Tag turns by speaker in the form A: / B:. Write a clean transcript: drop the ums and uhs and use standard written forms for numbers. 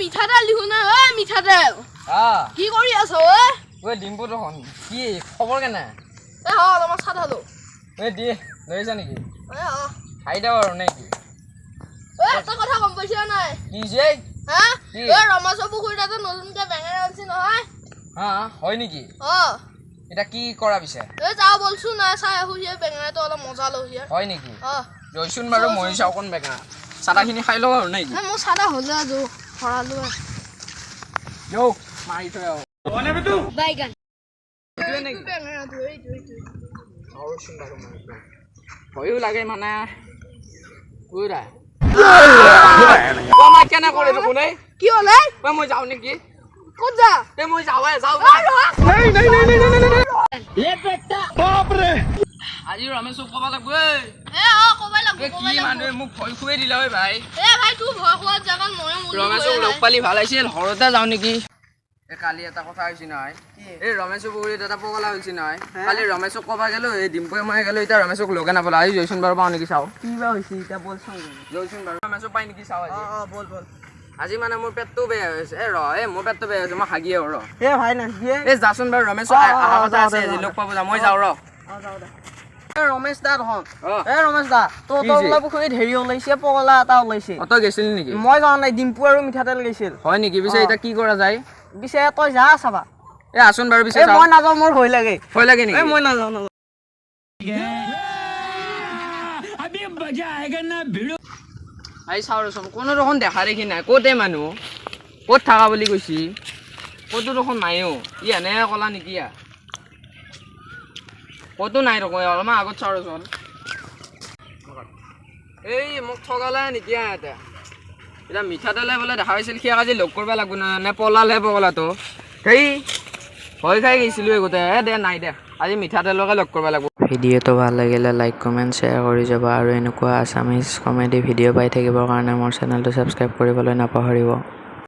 A: মিঠাতেল দিহু না ঐ মিঠাতেল কি কৰি আছ ঐ
B: ডিম্পু দেখোন কি খবৰ কেনে
A: হ অলপমান চাহ ঢালো
B: দি লৈছা নেকি
A: হ
B: খাই দাও আৰু নেকি
A: এটা কথা গম পাইছা নাই
B: কি যে
A: হা ৰমেশৰ পুখুৰীত এটা নতুনকে বেঙেনা আনিছে নহয়
B: হয় নেকি এটা কি কৰা পিছে
A: যাওঁ বলচোন নাই চাই আহো বেঙেনাটো অলপ মজা লওঁ
B: হয় নেকি ৰৈচোন বাৰু মই চাওঁ অকণ বেঙেনা চাদাখিনি খাই লওঁ আৰু নেকি
A: মোৰ চাদা হ'লে আজো ভৰালো
B: মাৰি থৈ আহো
A: বাইগান
B: ভয়ো লাগে মানে কেনে কৰে কোনে
A: কি হ'লে
B: মই যাওঁ নেকি
A: ক'ত যা
B: মই যাওঁ আজি ৰমেশক ক'ব লাগিব কি মানুহে মোক ভয় খুৱাই দিলে ঐ ভাই ৰমেশক লগ পালি ভাল আছিল ঘৰতে যাওঁ নেকি কালি এটা কথা হৈছে নহয় এই ৰমেশৰ পুখুৰীত এটা পগলা হৈছে নহয় কালি ৰমেশক ক'বা গেলো এই ডিম্পুৱে মই গেলো এতিয়া ৰমেশক লগে নাপালো আজি জয়চোন বাৰু পাওঁ নেকি চাওঁ
C: কি বা হৈছে এতিয়া বলচোন
B: জয়চোন বাৰু ৰমেশক পাই নেকি চাওঁ আজি
C: বল বল
B: আজি মানে মোৰ পেটটো বেয়া হৈছে মোৰ পেটটো বেয়া হৈছে মই হাগিয়ে ৰ
C: ভাই নাহিয়ে
B: যাচোন বাৰু ৰমেশক অহা কথা আছে আজি লগ পাব যা মই যাওঁ ৰ
C: ৰমেশ দা দেখোন ৰমেশ দা তোৰ পুখুৰীত হেৰি ওলাইছে পগলা এটা ওলাইছে
B: তই গৈছিলি নেকি
C: মই যোৱা নাই ডিম্পু আৰু মিঠাতেল গৈছিল
B: হয় নেকি পিছে এতিয়া কি কৰা যায়
C: পিছে তই যা চাবা
B: আচোন বাৰু পিছে
C: মই নাযাওঁ মোৰ ভয় লাগে
B: নেকি
C: মই নাযাওঁ
B: চাওঁ ৰচোন কোনো দেখোন দেখা দেখি নাই ক'তে মানুহ ক'ত থাকা বুলি কৈছি ক'তো দেখোন নাইও ই এনে ক'লা নেকি ক'তো নাই দেখোন অলপমান আগত চাওঁ ৰচোন এই মোক ঠগালে নেকি এতিয়া মিঠাতেলে বোলে দেখা পাইছিল সিয়াক আজি লগ কৰিব লাগিব নে পলালহে পগলাটো সেই ভয় খাই গৈছিলোঁ গোটেই দে নাই দে আজি মিঠাতেলকে লগ কৰিব লাগিব
D: ভিডিঅ'টো ভাল লাগিলে লাইক কমেণ্ট শ্বেয়াৰ কৰি যাব আৰু এনেকুৱা আছামিজ কমেডি ভিডিঅ' পাই থাকিবৰ কাৰণে মোৰ চেনেলটো ছাবস্ক্ৰাইব কৰিবলৈ নাপাহৰিব।